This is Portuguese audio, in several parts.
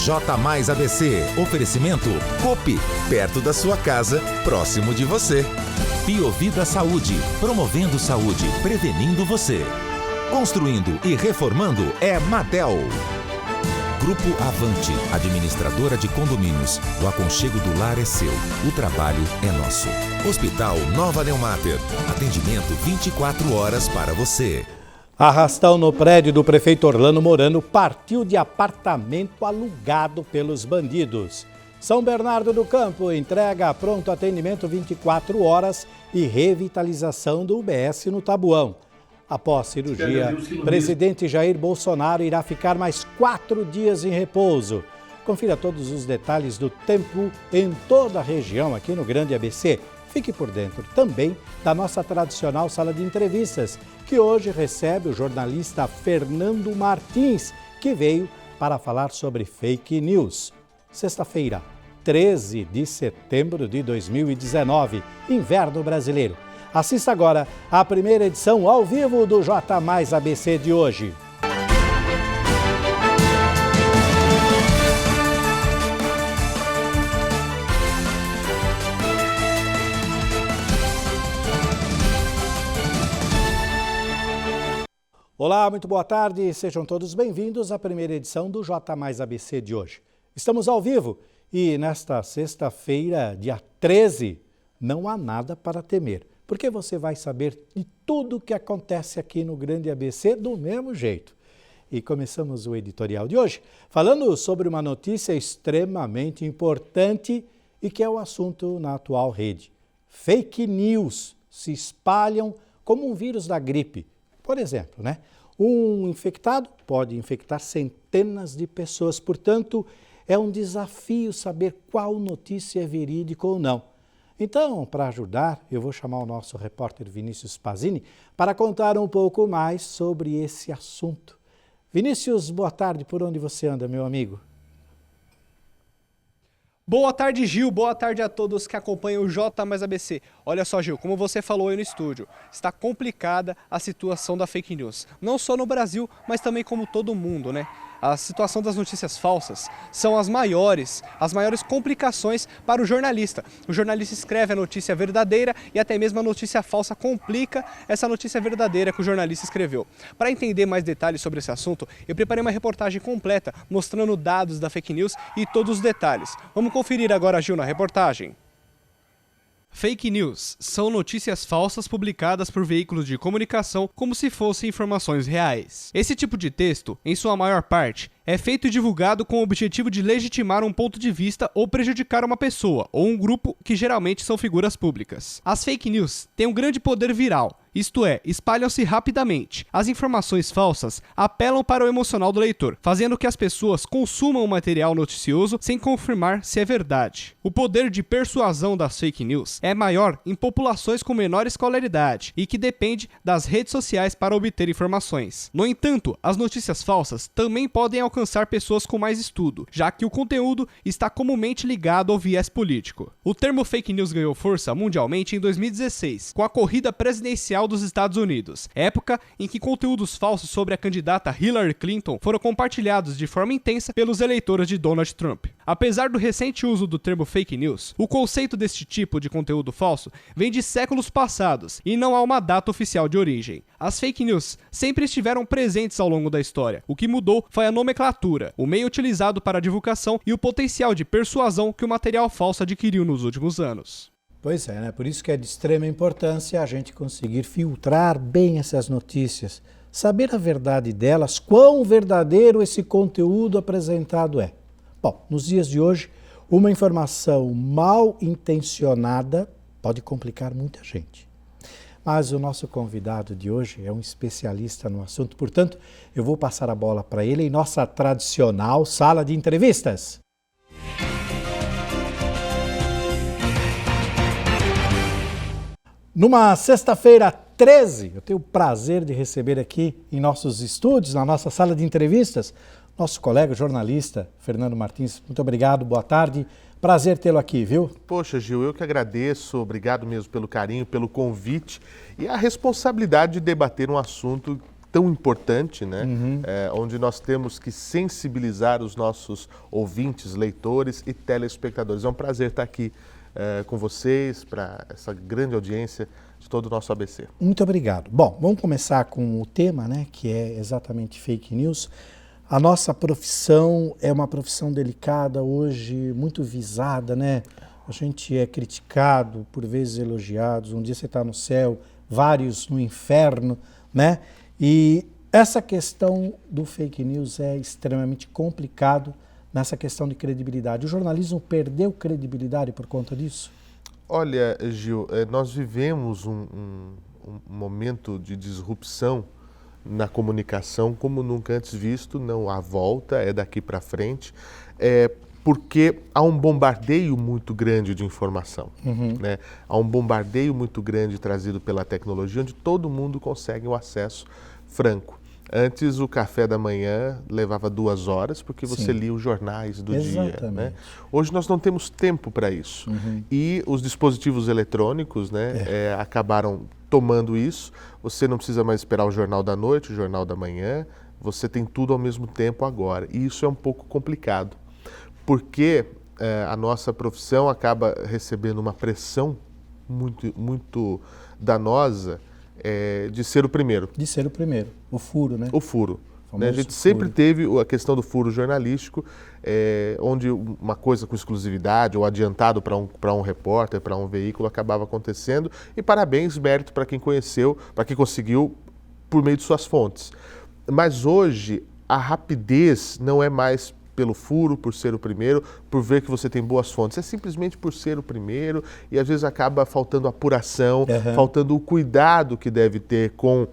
J Mais ABC. Oferecimento Copi, perto da sua casa, próximo de você. Biovida Saúde, promovendo saúde, prevenindo você. Construindo e reformando é Matel. Grupo Avante, administradora de condomínios. O aconchego do lar é seu, o trabalho é nosso. Hospital Nova Neumater, atendimento 24 horas para você. Arrastão no prédio do prefeito Orlando Morano partiu de apartamento alugado pelos bandidos. São Bernardo do Campo entrega pronto atendimento 24 horas e revitalização do UBS no Tabuão. Após cirurgia, presidente Jair Bolsonaro irá ficar mais 4 dias em repouso. Confira todos os detalhes do tempo em toda a região aqui no Grande ABC. Fique por dentro também da nossa tradicional sala de entrevistas, que hoje recebe o jornalista Fernando Martins, que veio para falar sobre fake news. Sexta-feira, 13 de setembro de 2019, inverno brasileiro. Assista agora a primeira edição ao vivo do J Mais ABC de hoje. Olá, muito boa tarde, sejam todos bem-vindos à primeira edição do J Mais ABC de hoje. Estamos ao vivo e nesta sexta-feira, dia 13, não há nada para temer, porque você vai saber de tudo o que acontece aqui no Grande ABC do mesmo jeito. E começamos o editorial de hoje falando sobre uma notícia extremamente importante e que é o assunto na atual rede. Fake news se espalham como um vírus da gripe. Por exemplo, um infectado pode infectar centenas de pessoas, portanto, é um desafio saber qual notícia é verídica ou não. Então, para ajudar, eu vou chamar o nosso repórter Vinícius Pazini para contar um pouco mais sobre esse assunto. Vinícius, boa tarde, por onde você anda, meu amigo? Boa tarde, Gil. Boa tarde a todos que acompanham o J Mais ABC. Olha só, Gil, como você falou aí no estúdio, está complicada a situação da fake news. Não só no Brasil, mas também como todo mundo, A situação das notícias falsas são as maiores complicações para o jornalista. O jornalista escreve a notícia verdadeira e até mesmo a notícia falsa complica essa notícia verdadeira que o jornalista escreveu. Para entender mais detalhes sobre esse assunto, eu preparei uma reportagem completa mostrando dados da fake news e todos os detalhes. Vamos conferir agora, Gil, na reportagem. Fake news são notícias falsas publicadas por veículos de comunicação como se fossem informações reais. Esse tipo de texto, em sua maior parte, é feito e divulgado com o objetivo de legitimar um ponto de vista ou prejudicar uma pessoa ou um grupo que geralmente são figuras públicas. As fake news têm um grande poder viral, isto é, espalham-se rapidamente. As informações falsas apelam para o emocional do leitor, fazendo que as pessoas consumam o material noticioso sem confirmar se é verdade. O poder de persuasão das fake news é maior em populações com menor escolaridade e que depende das redes sociais para obter informações. No entanto, as notícias falsas também podem alcançar pessoas com mais estudo, já que o conteúdo está comumente ligado ao viés político. O termo fake news ganhou força mundialmente em 2016, com a corrida presidencial dos Estados Unidos, época em que conteúdos falsos sobre a candidata Hillary Clinton foram compartilhados de forma intensa pelos eleitores de Donald Trump. Apesar do recente uso do termo fake news, o conceito deste tipo de conteúdo falso vem de séculos passados e não há uma data oficial de origem. As fake news sempre estiveram presentes ao longo da história. O que mudou foi a nomenclatura, o meio utilizado para a divulgação e o potencial de persuasão que o material falso adquiriu nos últimos anos. Pois é, Por isso que é de extrema importância a gente conseguir filtrar bem essas notícias, saber a verdade delas, quão verdadeiro esse conteúdo apresentado é. Bom, nos dias de hoje, uma informação mal intencionada pode complicar muita gente. Mas o nosso convidado de hoje é um especialista no assunto, portanto, eu vou passar a bola para ele em nossa tradicional sala de entrevistas. Numa sexta-feira 13, eu tenho o prazer de receber aqui em nossos estúdios, na nossa sala de entrevistas, nosso colega jornalista Fernando Martins. Muito obrigado, boa tarde. Prazer tê-lo aqui, viu? Poxa, Gil, eu que agradeço, obrigado mesmo pelo carinho, pelo convite e a responsabilidade de debater um assunto tão importante, né? Onde nós temos que sensibilizar os nossos ouvintes, leitores e telespectadores. É um prazer estar aqui com vocês, para essa grande audiência de todo o nosso ABC. Muito obrigado. Bom, vamos começar com o tema, né, que é exatamente fake news. A nossa profissão é uma profissão delicada, hoje muito visada, né? A gente é criticado, por vezes elogiados. Um dia você está no céu, vários no inferno, né? E essa questão do fake news é extremamente complicado nessa questão de credibilidade. O jornalismo perdeu credibilidade por conta disso? Olha, Gil, nós vivemos um momento de disrupção na comunicação como nunca antes visto, não há volta, é daqui para frente, porque há um bombardeio muito grande de informação, né? Há um bombardeio muito grande trazido pela tecnologia, onde todo mundo consegue um acesso franco. Antes, o café da manhã levava 2 horas, porque você lia os jornais do dia, né? Hoje nós não temos tempo para isso. E os dispositivos eletrônicos, né, acabaram tomando isso. Você não precisa mais esperar o Jornal da Noite, o Jornal da Manhã. Você tem tudo ao mesmo tempo agora. E isso é um pouco complicado, porque a nossa profissão acaba recebendo uma pressão muito danosa, de ser o primeiro. De ser o primeiro, o furo, né? O furo. Né? A gente sempre teve a questão do furo jornalístico, onde uma coisa com exclusividade ou adiantado para um repórter, para um veículo, acabava acontecendo. E parabéns, mérito para quem conheceu, para quem conseguiu por meio de suas fontes. Mas hoje, a rapidez não é mais pelo furo, por ser o primeiro, por ver que você tem boas fontes. É simplesmente por ser o primeiro e às vezes acaba faltando apuração, faltando o cuidado que deve ter com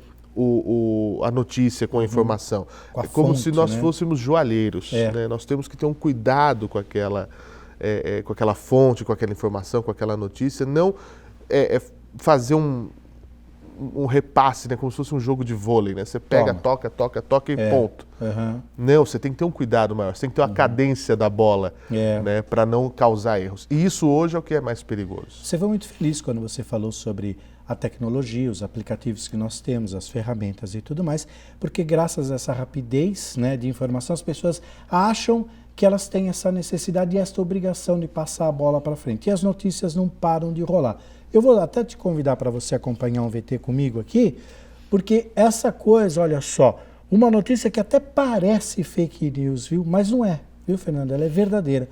a notícia, com a informação. Com a é como fonte, se nós né? fôssemos joalheiros. Né? Nós temos que ter um cuidado com aquela fonte, com aquela informação, com aquela notícia. Não fazer um repasse, né? Como se fosse um jogo de vôlei, né? Você pega, toca e ponto. Não, você tem que ter um cuidado maior, você tem que ter uma cadência da bola, né? Para não causar erros. E isso hoje é o que é mais perigoso. Você foi muito feliz quando você falou sobre a tecnologia, os aplicativos que nós temos, as ferramentas e tudo mais, porque graças a essa rapidez, né, de informação, as pessoas acham que elas têm essa necessidade e esta obrigação de passar a bola para frente. E as notícias não param de rolar. Eu vou até te convidar para você acompanhar um VT comigo aqui, porque essa coisa, olha só, uma notícia que até parece fake news, viu? Mas não é, viu, Fernando? Ela é verdadeira.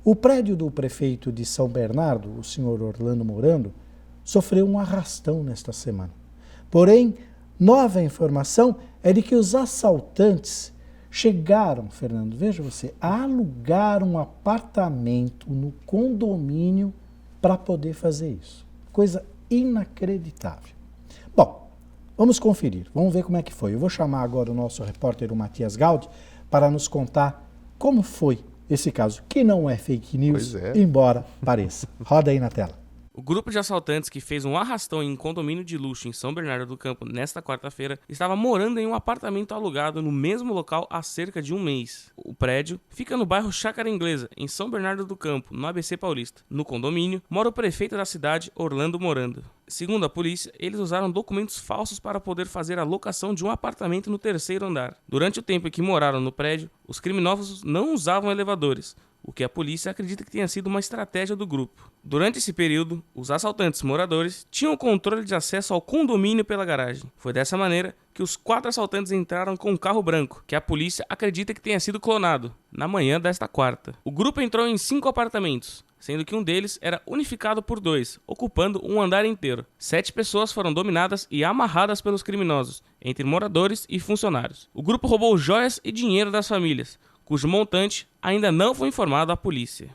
O prédio do prefeito de São Bernardo, o senhor Orlando Morando, sofreu um arrastão nesta semana. Porém, nova informação é de que os assaltantes chegaram, Fernando, veja você, a alugar um apartamento no condomínio para poder fazer isso. Coisa inacreditável. Bom, vamos conferir, vamos ver como é que foi. Eu vou chamar agora o nosso repórter, o Matias Gaudi, para nos contar como foi esse caso, que não é fake news, embora pareça. Roda aí na tela. O grupo de assaltantes que fez um arrastão em um condomínio de luxo em São Bernardo do Campo nesta quarta-feira estava morando em um apartamento alugado no mesmo local há cerca de um mês. O prédio fica no bairro Chácara Inglesa, em São Bernardo do Campo, no ABC Paulista. No condomínio mora o prefeito da cidade, Orlando Morando. Segundo a polícia, eles usaram documentos falsos para poder fazer a locação de um apartamento no 3º andar. Durante o tempo em que moraram no prédio, os criminosos não usavam elevadores, o que a polícia acredita que tenha sido uma estratégia do grupo. Durante esse período, os assaltantes moradores tinham controle de acesso ao condomínio pela garagem. Foi dessa maneira que os 4 assaltantes entraram com um carro branco, que a polícia acredita que tenha sido clonado, na manhã desta quarta. O grupo entrou em 5 apartamentos, sendo que um deles era unificado por 2, ocupando um andar inteiro. 7 pessoas foram dominadas e amarradas pelos criminosos, entre moradores e funcionários. O grupo roubou joias e dinheiro das famílias, cujo montante ainda não foi informado à polícia.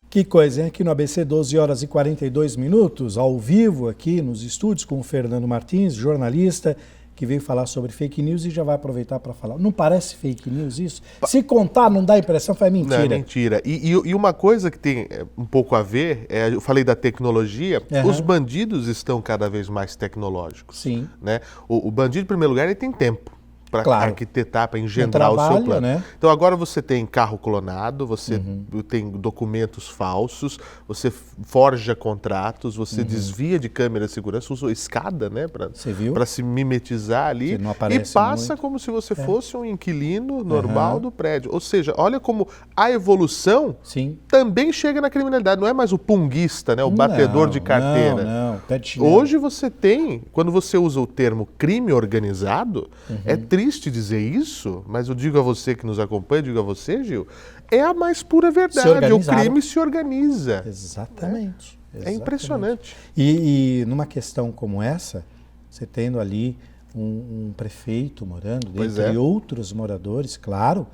Que coisa, hein? Aqui no ABC, 12 horas e 42 minutos, ao vivo aqui nos estúdios com o Fernando Martins, jornalista, que veio falar sobre fake news e já vai aproveitar para falar. Não parece fake news isso? Se contar, não dá a impressão, foi mentira. Não, é mentira. E uma coisa que tem um pouco a ver, eu falei da tecnologia, os bandidos estão cada vez mais tecnológicos. Sim. Né? O bandido, em primeiro lugar, ele tem tempo para Claro. arquitetar, para engendrar o seu trabalha, plano. né? Então agora você tem carro clonado, você tem documentos falsos, você forja contratos, você desvia de câmera de segurança, usa escada, né, Você viu? para se mimetizar ali Que não e aparece passa muito. como se você fosse um inquilino normal do prédio. Ou seja, olha como a evolução Sim. também chega na criminalidade. Não é mais o punguista, né, o batedor de carteira. Não, pé de chinelo. Hoje você tem, quando você usa o termo crime organizado, é triste dizer isso, mas eu digo a você que nos acompanha, digo a você, Gil, é a mais pura verdade. O organizaram. crime se organiza. Exatamente. É impressionante. E numa questão como essa, você tendo ali um prefeito morando, Pois dentre é. outros moradores, claro,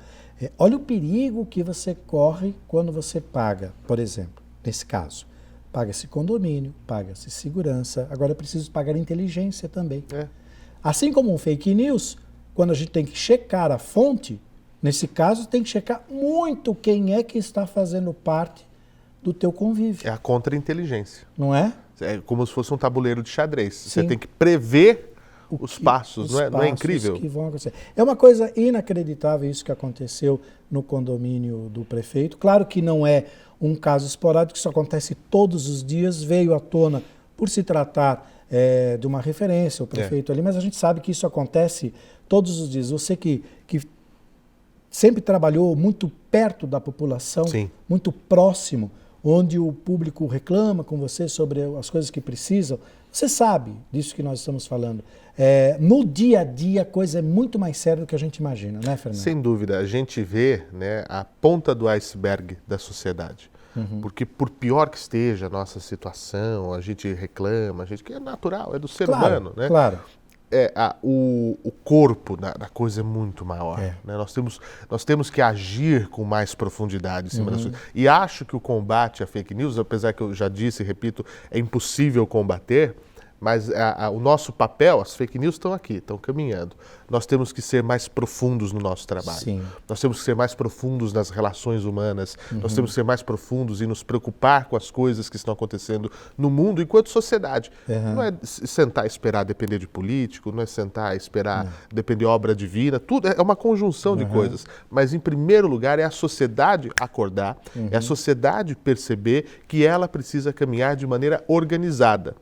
olha o perigo que você corre quando você paga, por exemplo, nesse caso, paga-se condomínio, paga-se segurança, agora é preciso pagar inteligência também. É. Assim como um fake news, quando a gente tem que checar a fonte, nesse caso tem que checar muito quem é que está fazendo parte do teu convívio, É a contra-inteligência. não é? É como se fosse um tabuleiro de xadrez. Você Sim. tem que prever os passos, Os não é passos incrível? que vão acontecer. É uma coisa inacreditável isso que aconteceu no condomínio do prefeito. Claro que não é um caso esporádico, isso acontece todos os dias, veio à tona por se tratar de uma referência, o prefeito ali, mas a gente sabe que isso acontece todos os dias. Você que sempre trabalhou muito perto da população, Sim. muito próximo, onde o público reclama com você sobre as coisas que precisam, você sabe disso que nós estamos falando. No dia a dia a coisa é muito mais séria do que a gente imagina, né, Fernando? Sem dúvida, a gente vê, né, a ponta do iceberg da sociedade. Porque por pior que esteja a nossa situação, a gente reclama, a gente que é natural, é do ser humano, né? Claro. O corpo da coisa é muito maior. Né? Nós temos que agir com mais profundidade em cima das coisas. E acho que o combate à fake news, apesar que eu já disse e repito, é impossível combater, mas o nosso papel, as fake news estão aqui, estão caminhando. Nós temos que ser mais profundos no nosso trabalho. Sim. Nós temos que ser mais profundos nas relações humanas. Nós temos que ser mais profundos e nos preocupar com as coisas que estão acontecendo no mundo enquanto sociedade. Não é sentar e esperar depender de político, não é sentar e esperar depender de obra divina. Tudo é uma conjunção de coisas. Mas, em primeiro lugar, é a sociedade acordar, é a sociedade perceber que ela precisa caminhar de maneira organizada.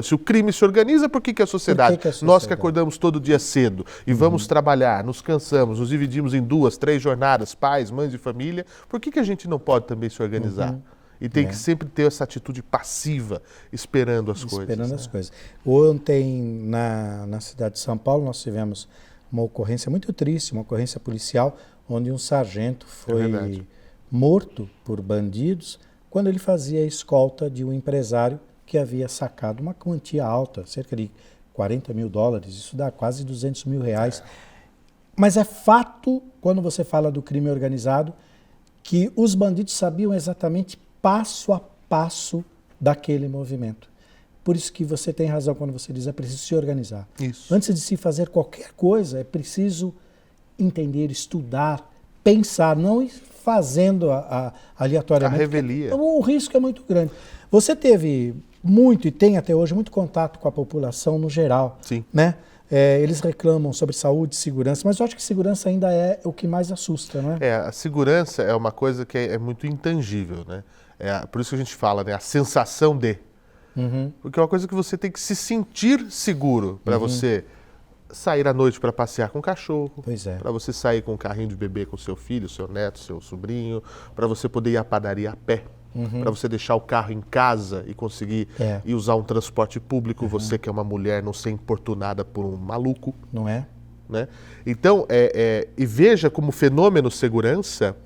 Se o crime se organiza, por que a sociedade? Por que a sociedade? Nós que acordamos todo dia cedo e vamos trabalhar, nos cansamos, nos dividimos em 2, 3 jornadas, pais, mães de família, por que a gente não pode também se organizar? E tem que sempre ter essa atitude passiva, esperando as coisas. Esperando as coisas. Ontem, na cidade de São Paulo, nós tivemos uma ocorrência muito triste, uma ocorrência policial, onde um sargento foi morto por bandidos quando ele fazia a escolta de um empresário que havia sacado uma quantia alta, cerca de $40 mil, isso dá quase R$200 mil. Mas é fato, quando você fala do crime organizado, que os bandidos sabiam exatamente passo a passo daquele movimento. Por isso que você tem razão quando você diz é preciso se organizar. Isso. Antes de se fazer qualquer coisa, é preciso entender, estudar, pensar, não ir fazendo aleatoriamente. A revelia. O risco é muito grande. Você teve muito e tem até hoje muito contato com a população no geral. Sim. Né? Eles reclamam sobre saúde, segurança, mas eu acho que segurança ainda é o que mais assusta, não é? A segurança é uma coisa que é muito intangível, né? Por isso que a gente fala, né? A sensação de. Porque é uma coisa que você tem que se sentir seguro para você sair à noite para passear com o cachorro, Pois é. para você sair com um carrinho de bebê com seu filho, seu neto, seu sobrinho, para você poder ir à padaria a pé. Para você deixar o carro em casa e conseguir ir usar um transporte público, você que é uma mulher não ser importunada por um maluco. Não é? Né? Então, e veja como o fenômeno segurança,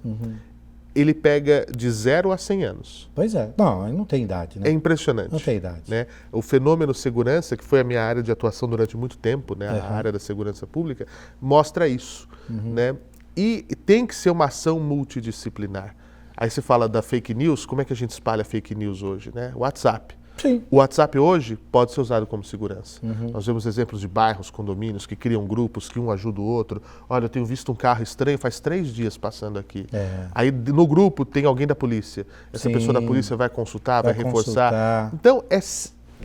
ele pega de 0 a 100 anos. Pois é. Não tem idade, né? É impressionante. Não tem idade. Né? O fenômeno segurança, que foi a minha área de atuação durante muito tempo, né? A área da segurança pública, mostra isso. Né? E tem que ser uma ação multidisciplinar. Aí você fala da fake news, como é que a gente espalha fake news hoje? Né? WhatsApp. Sim. O WhatsApp hoje pode ser usado como segurança. Nós vemos exemplos de bairros, condomínios, que criam grupos, que um ajuda o outro. Olha, eu tenho visto um carro estranho faz 3 dias passando aqui. Aí no grupo tem alguém da polícia. Essa Sim. pessoa da polícia vai consultar, vai reforçar. consultar. Então,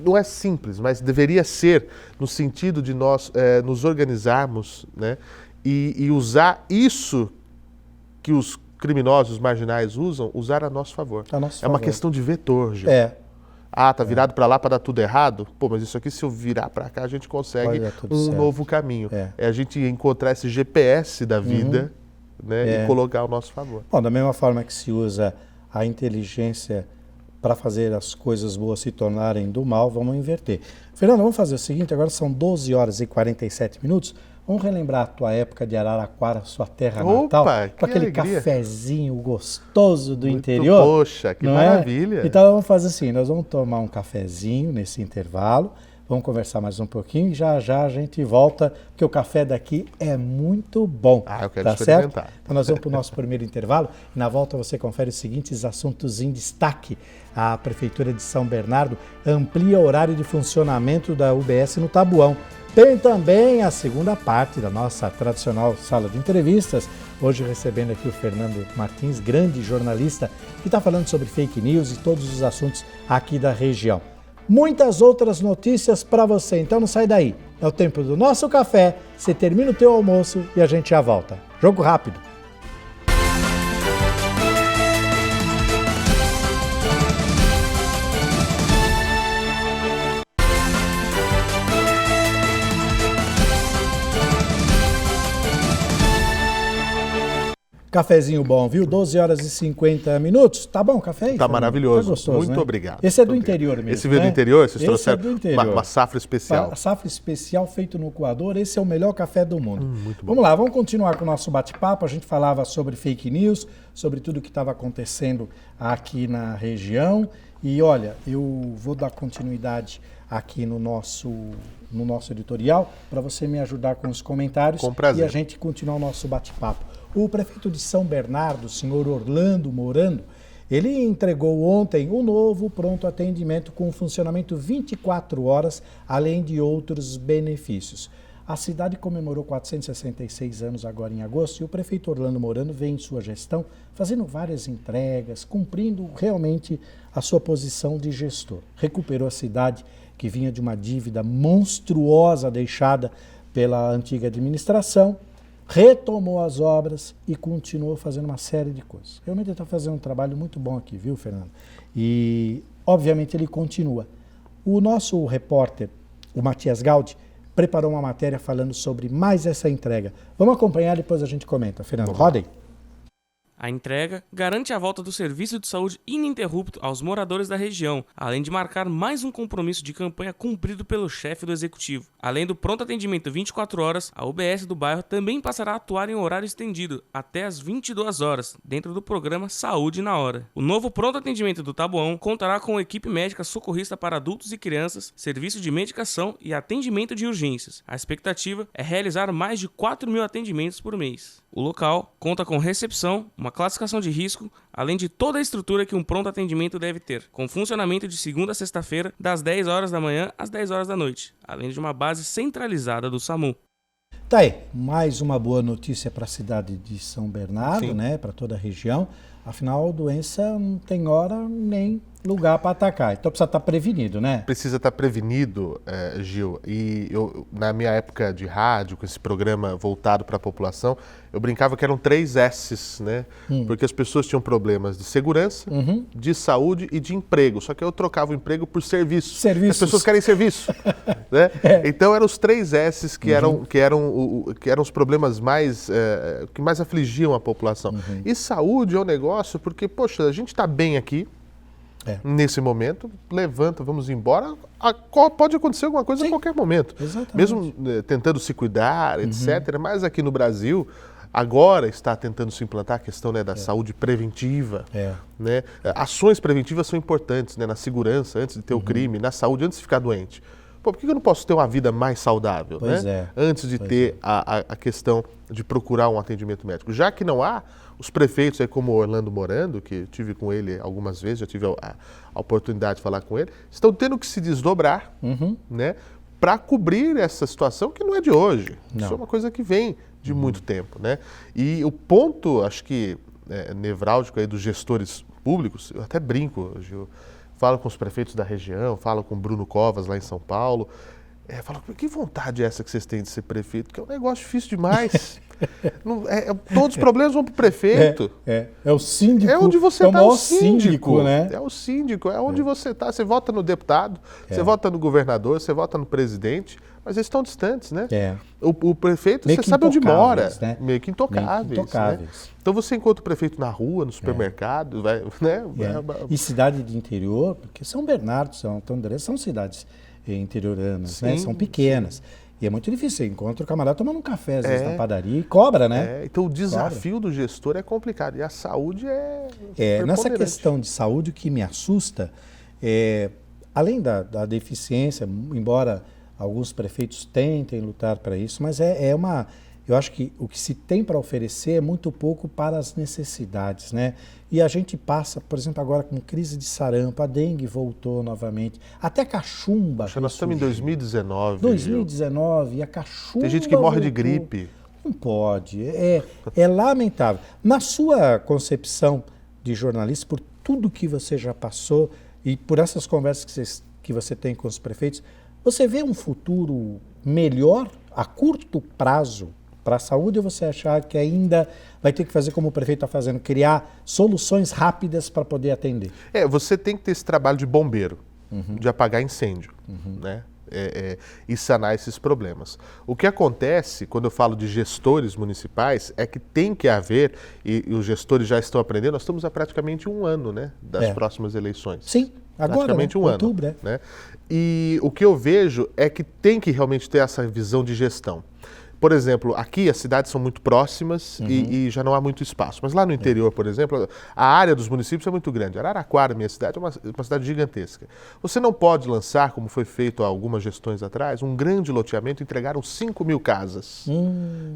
não é simples, mas deveria ser no sentido de nós nos organizarmos, né, e usar isso que os criminosos marginais usar a nosso favor. É uma questão de vetor, Gil. Tá virado para lá para dar tudo errado? Pô, mas isso aqui, se eu virar para cá, a gente consegue novo caminho. É a gente encontrar esse GPS da vida, né, e colocar ao nosso favor. Bom, da mesma forma que se usa a inteligência para fazer as coisas boas se tornarem do mal, vamos inverter. Fernando, vamos fazer o seguinte, agora são 12 horas e 47 minutos. Vamos relembrar a tua época de Araraquara, sua terra natal, com aquele alegria. Cafezinho gostoso do interior. Poxa, que maravilha. Então vamos fazer assim, nós vamos tomar um cafezinho nesse intervalo, vamos conversar mais um pouquinho e já a gente volta, porque o café daqui é muito bom. Eu quero experimentar. Certo? Então nós vamos para o nosso primeiro intervalo e na volta você confere os seguintes assuntos em destaque. A Prefeitura de São Bernardo amplia o horário de funcionamento da UBS no Tabuão. Tem também a segunda parte da nossa tradicional sala de entrevistas, hoje recebendo aqui o Fernando Martins, grande jornalista, que está falando sobre fake news e todos os assuntos aqui da região. Muitas outras notícias para você, então não sai daí. É o tempo do nosso café, você termina o teu almoço e a gente já volta. Jogo rápido. Cafezinho bom, viu? 12 horas e 50 minutos. Tá bom o café aí? Tá maravilhoso. Tá gostoso, muito né? obrigado. Esse é do interior mesmo, Esse veio do interior? Vocês trouxeram interior. Uma safra especial. A safra especial feito no coador. Esse é o melhor café do mundo. Muito bom. Vamos lá, vamos continuar com o nosso bate-papo. A gente falava sobre fake news, sobre tudo que estava acontecendo aqui na região. E olha, eu vou dar continuidade aqui no nosso editorial para você me ajudar com os comentários. Com prazer. E a gente continuar o nosso bate-papo. O prefeito de São Bernardo, o senhor Orlando Morando, ele entregou ontem um novo pronto atendimento com funcionamento 24 horas, além de outros benefícios. A cidade comemorou 466 anos agora em agosto e o prefeito Orlando Morando vem em sua gestão fazendo várias entregas, cumprindo realmente a sua posição de gestor. Recuperou a cidade que vinha de uma dívida monstruosa deixada pela antiga administração, retomou as obras e continuou fazendo uma série de coisas. Realmente ele está fazendo um trabalho muito bom aqui, viu, Fernando? E, obviamente, ele continua. O nosso repórter, o Matias Gaudi, preparou uma matéria falando sobre mais essa entrega. Vamos acompanhar, depois a gente comenta. Fernando, roda aí. A entrega garante a volta do serviço de saúde ininterrupto aos moradores da região, além de marcar mais um compromisso de campanha cumprido pelo chefe do executivo. Além do pronto atendimento 24 horas, a UBS do bairro também passará a atuar em horário estendido, até às 22 horas, dentro do programa Saúde na Hora. O novo pronto atendimento do Tabuão contará com equipe médica socorrista para adultos e crianças, serviço de medicação e atendimento de urgências. A expectativa é realizar mais de 4.000 atendimentos por mês. O local conta com recepção, uma classificação de risco, além de toda a estrutura que um pronto atendimento deve ter, com funcionamento de segunda a sexta-feira, das 10 horas da manhã às 10 horas da noite, além de uma base centralizada do SAMU. Tá aí, mais uma boa notícia para a cidade de São Bernardo, Sim. né, para toda a região. Afinal, a doença não tem hora nem lugar para atacar, então precisa estar prevenido, né? Precisa estar prevenido, Gil. E eu, na minha época de rádio, com esse programa voltado para a população, eu brincava que eram 3 S's, né? Porque as pessoas tinham problemas de segurança, de saúde e de emprego. Só que eu trocava o emprego por serviço. Serviços. As pessoas querem serviço, né? Então eram os 3 S's que eram os problemas mais que mais afligiam a população. E saúde é um negócio porque, poxa, a gente está bem aqui. Nesse momento, levanta, vamos embora. Pode acontecer alguma coisa a qualquer momento. Exatamente. Mesmo tentando se cuidar, etc. Mas aqui no Brasil, agora está tentando se implantar a questão, né, da saúde preventiva. Né? Ações preventivas são importantes, né, na segurança, antes de ter o crime, na saúde, antes de ficar doente. Pô, por que eu não posso ter uma vida mais saudável, né? Antes de ter a questão de procurar um atendimento médico? Já que não há, os prefeitos, aí como Orlando Morando, que tive com ele algumas vezes, já tive a oportunidade de falar com ele, estão tendo que se desdobrar, né, para cobrir essa situação que não é de hoje. Não. Isso é uma coisa que vem de muito tempo, né? E o ponto, acho que nevrálgico aí dos gestores públicos, eu até brinco, Gil, falo com os prefeitos da região, falo com o Bruno Covas lá em São Paulo. Falo, que vontade é essa que vocês têm de ser prefeito? Porque é um negócio difícil demais. Todos os problemas vão para o prefeito. É o síndico. É onde você está, o o síndico, né? É o síndico, é onde você está. Você vota no deputado, você vota no governador, você vota no presidente, mas eles estão distantes, né? O prefeito, meio você sabe onde mora. Né? Meio que intocáveis. Né? Então você encontra o prefeito na rua, no supermercado, né? E cidade de interior, porque São Bernardo, São André são cidades interioranas, né? São pequenas. Sim. E é muito difícil, você encontra o camarada tomando um café, às vezes, na padaria e cobra, né? Então o desafio do gestor é complicado e a saúde nessa questão de saúde, o que me assusta, além da deficiência, embora alguns prefeitos tentem lutar para isso, mas eu acho que o que se tem para oferecer é muito pouco para as necessidades, né? E a gente passa, por exemplo, agora com crise de sarampo, a dengue voltou novamente, até a cachumba. Nós estamos em 2019. 2019, e a cachumba tem gente que morre de gripe. Não pode, é lamentável. Na sua concepção de jornalista, por tudo que você já passou e por essas conversas que você tem com os prefeitos, você vê um futuro melhor a curto prazo para a saúde, ou você achar que ainda vai ter que fazer como o prefeito está fazendo, criar soluções rápidas para poder atender? Você tem que ter esse trabalho de bombeiro, de apagar incêndio, né? E sanar esses problemas. O que acontece, quando eu falo de gestores municipais, é que tem que haver, e os gestores já estão aprendendo, nós estamos há praticamente um ano, né, das próximas eleições. Sim, agora, praticamente um outubro, ano. Né? E o que eu vejo é que tem que realmente ter essa visão de gestão. Por exemplo, aqui as cidades são muito próximas e já não há muito espaço. Mas lá no interior, por exemplo, a área dos municípios é muito grande. Araraquara, minha cidade, é uma cidade gigantesca. Você não pode lançar, como foi feito há algumas gestões atrás, um grande loteamento, entregaram 5.000 casas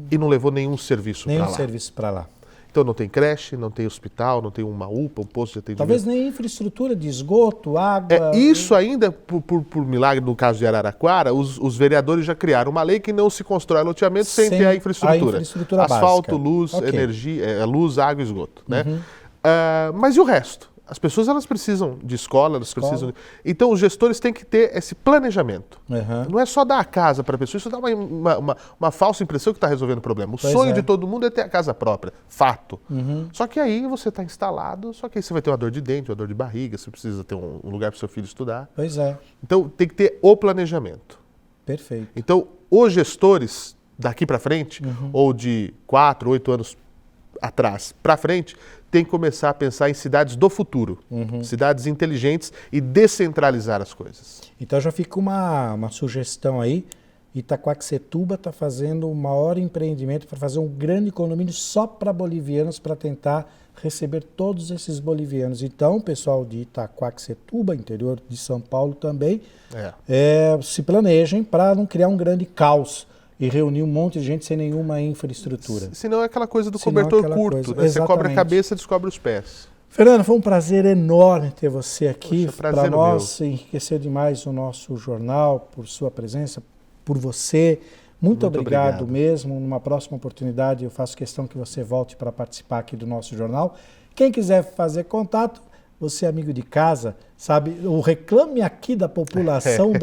e não levou nenhum serviço para lá. Nenhum serviço para lá. Então não tem creche, não tem hospital, não tem uma UPA, um posto de atendimento. Talvez nem infraestrutura de esgoto, água... Isso ainda, por milagre, no caso de Araraquara, os vereadores já criaram uma lei que não se constrói loteamento sem ter a infraestrutura. Asfalto, básica. Luz, energia, luz, água e esgoto. Né? Mas e o resto? As pessoas elas precisam de escola, precisam. Então os gestores têm que ter esse planejamento. Não é só dar a casa para a pessoa, isso dá uma falsa impressão que está resolvendo o problema. O sonho de todo mundo é ter a casa própria, fato. Só que aí você está instalado, só que aí você vai ter uma dor de dente, uma dor de barriga, você precisa ter um lugar para o seu filho estudar. Pois é. Então tem que ter o planejamento. Perfeito. Então os gestores daqui para frente, ou de 4, 8 anos atrás para frente, tem que começar a pensar em cidades do futuro, cidades inteligentes e descentralizar as coisas. Então já fica uma sugestão aí, Itaquaquecetuba está fazendo o maior empreendimento para fazer um grande condomínio só para bolivianos, para tentar receber todos esses bolivianos. Então, pessoal de Itaquaquecetuba, interior de São Paulo também, se planejem para não criar um grande caos e reunir um monte de gente sem nenhuma infraestrutura. Senão é aquela coisa do cobertor curto, né? Você cobre a cabeça e descobre os pés. Fernando, foi um prazer enorme ter você aqui. Para nós, enriqueceu demais o nosso jornal, por sua presença, por você. Muito obrigado mesmo. Numa próxima oportunidade, eu faço questão que você volte para participar aqui do nosso jornal. Quem quiser fazer contato, você amigo de casa, sabe, o reclame aqui da população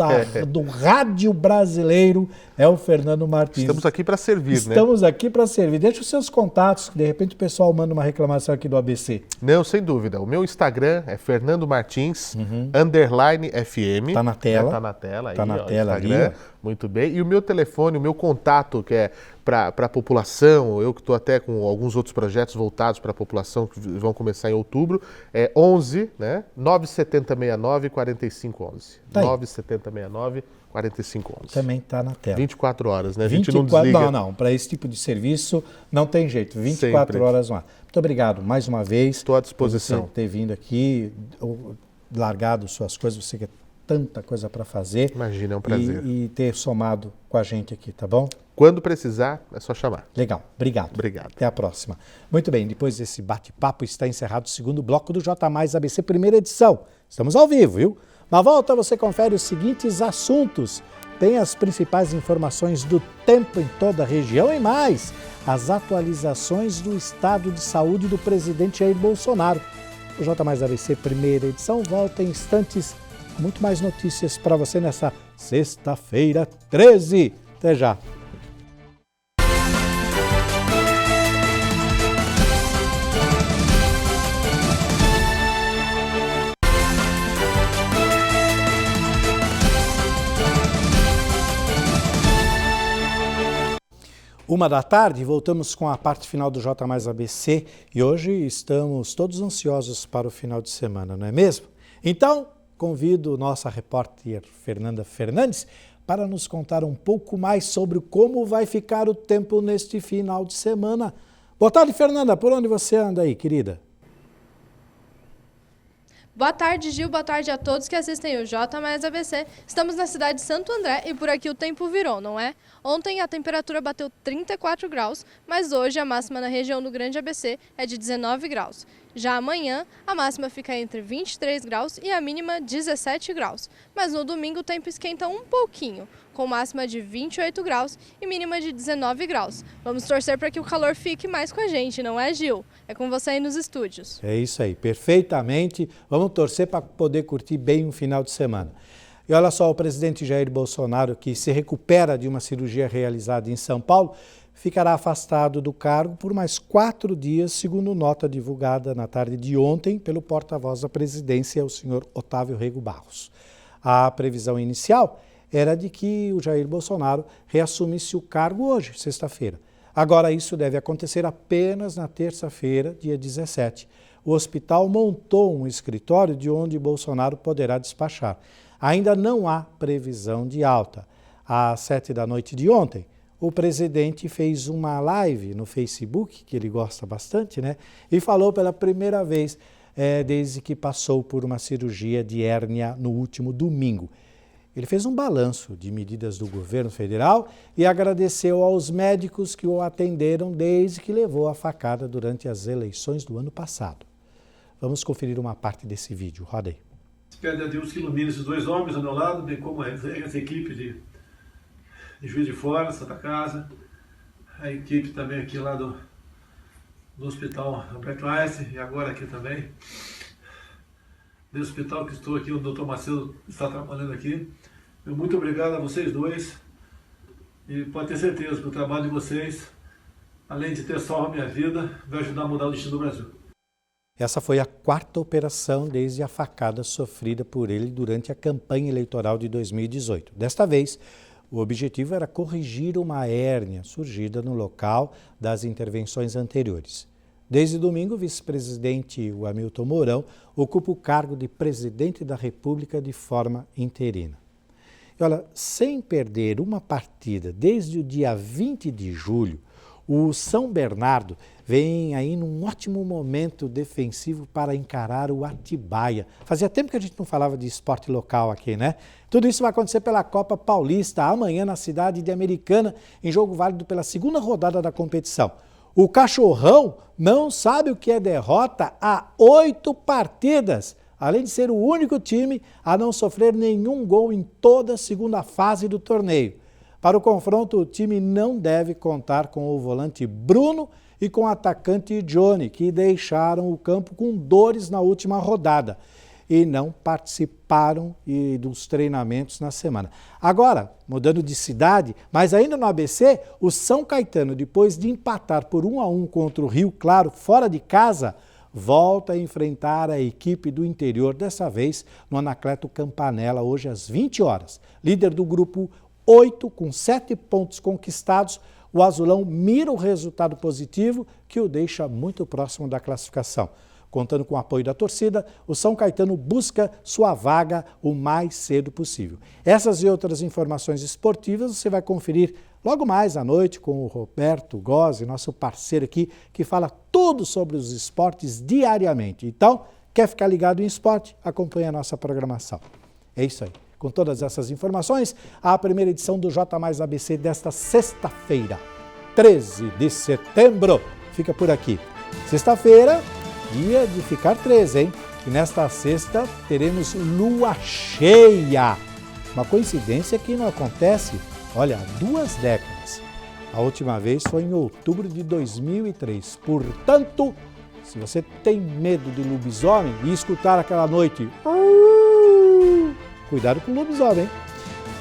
do rádio brasileiro é o Fernando Martins. Estamos aqui para servir, Estamos aqui para servir. Deixa os seus contatos, que de repente o pessoal manda uma reclamação aqui do ABC. Não, sem dúvida. O meu Instagram é Fernando Martins, _FM. Está na tela. Está na tela aí, tá na tela Instagram. Ali, muito bem. E o meu telefone, o meu contato, que é para a população, eu que estou até com alguns outros projetos voltados para a população que vão começar em outubro, é 11, né? 97069-4511. Tá 97069-4511. Também está na tela. 24 horas, né? A gente não desliga. Não. Para esse tipo de serviço não tem jeito. 24 Sempre. horas no ar. Muito obrigado mais uma vez. Estou à disposição. Por você ter vindo aqui, largado suas coisas, você quer tanta coisa para fazer. Imagina, é um prazer. E ter somado com a gente aqui, tá bom? Quando precisar, é só chamar. Legal, obrigado. Obrigado. Até a próxima. Muito bem, depois desse bate-papo está encerrado o segundo bloco do J Mais ABC, primeira edição. Estamos ao vivo, viu? Na volta você confere os seguintes assuntos. Tem as principais informações do tempo em toda a região e mais as atualizações do estado de saúde do presidente Jair Bolsonaro. O J Mais ABC primeira edição volta em instantes. Muito mais notícias para você nessa sexta-feira 13. Até já. Uma da tarde, voltamos com a parte final do J Mais ABC e hoje estamos todos ansiosos para o final de semana, não é mesmo? Então, convido nossa repórter Fernanda Fernandes para nos contar um pouco mais sobre como vai ficar o tempo neste final de semana. Boa tarde, Fernanda. Por onde você anda aí, querida? Boa tarde, Gil. Boa tarde a todos que assistem o J Mais ABC. Estamos na cidade de Santo André e por aqui o tempo virou, não é? Ontem a temperatura bateu 34 graus, mas hoje a máxima na região do Grande ABC é de 19 graus. Já amanhã, a máxima fica entre 23 graus e a mínima 17 graus. Mas no domingo o tempo esquenta um pouquinho, com máxima de 28 graus e mínima de 19 graus. Vamos torcer para que o calor fique mais com a gente, não é, Gil? É com você aí nos estúdios. É isso aí, perfeitamente. Vamos torcer para poder curtir bem um final de semana. E olha só, o presidente Jair Bolsonaro, que se recupera de uma cirurgia realizada em São Paulo, ficará afastado do cargo por mais 4 dias, segundo nota divulgada na tarde de ontem pelo porta-voz da presidência, o senhor Otávio Rego Barros. A previsão inicial era de que o Jair Bolsonaro reassumisse o cargo hoje, sexta-feira. Agora, isso deve acontecer apenas na terça-feira, dia 17. O hospital montou um escritório de onde Bolsonaro poderá despachar. Ainda não há previsão de alta. Às 7 da noite de ontem, o presidente fez uma live no Facebook, que ele gosta bastante, né? E falou pela primeira vez desde que passou por uma cirurgia de hérnia no último domingo. Ele fez um balanço de medidas do governo federal e agradeceu aos médicos que o atenderam desde que levou a facada durante as eleições do ano passado. Vamos conferir uma parte desse vídeo. Roda aí. Pede a Deus que ilumine esses 2 homens ao meu lado, bem como essa equipe de Juiz de Fora, Santa Casa, a equipe também aqui lá do Hospital Albert Einstein e agora aqui também. Do hospital que estou aqui, o Dr. Macedo está trabalhando aqui. Muito obrigado a vocês dois e pode ter certeza que o trabalho de vocês, além de ter salvo a minha vida, vai ajudar a mudar o destino do Brasil. Essa foi a 4ª operação desde a facada sofrida por ele durante a campanha eleitoral de 2018. Desta vez, o objetivo era corrigir uma hérnia surgida no local das intervenções anteriores. Desde domingo, o vice-presidente Hamilton Mourão ocupa o cargo de presidente da República de forma interina. E olha, sem perder uma partida desde o dia 20 de julho, o São Bernardo vem aí num ótimo momento defensivo para encarar o Atibaia. Fazia tempo que a gente não falava de esporte local aqui, né? Tudo isso vai acontecer pela Copa Paulista, amanhã na cidade de Americana, em jogo válido pela 2ª rodada da competição. O Cachorrão não sabe o que é derrota há 8 partidas, além de ser o único time a não sofrer nenhum gol em toda a segunda fase do torneio. Para o confronto, o time não deve contar com o volante Bruno e com o atacante Johnny, que deixaram o campo com dores na última rodada e não participaram dos treinamentos na semana. Agora, mudando de cidade, mas ainda no ABC, o São Caetano, depois de empatar por 1-1 contra o Rio Claro, fora de casa, volta a enfrentar a equipe do interior, dessa vez no Anacleto Campanella, hoje às 20 horas. Líder do grupo 8, com 7 pontos conquistados, o azulão mira o resultado positivo que o deixa muito próximo da classificação. Contando com o apoio da torcida, o São Caetano busca sua vaga o mais cedo possível. Essas e outras informações esportivas você vai conferir logo mais à noite com o Roberto Gozzi, nosso parceiro aqui, que fala tudo sobre os esportes diariamente. Então, quer ficar ligado em esporte? Acompanhe a nossa programação. É isso aí. Com todas essas informações, a primeira edição do J Mais ABC desta sexta-feira, 13 de setembro, fica por aqui. Sexta-feira, dia de ficar 13, hein? E nesta sexta teremos lua cheia. Uma coincidência que não acontece, olha, há 2 décadas. A última vez foi em outubro de 2003. Portanto, Se você tem medo de lobisomem e escutar aquela noite, cuidado com o lobisomem, hein?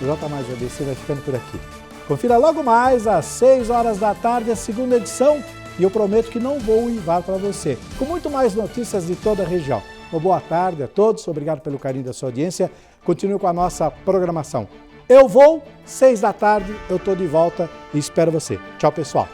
O J Mais ABC vai ficando por aqui. Confira logo mais às 6 horas da tarde a segunda edição e eu prometo que não vou uivar para você, com muito mais notícias de toda a região. Uma boa tarde a todos, obrigado pelo carinho da sua audiência. Continue com a nossa programação. Eu vou, 6 da tarde, eu estou de volta e espero você. Tchau, pessoal.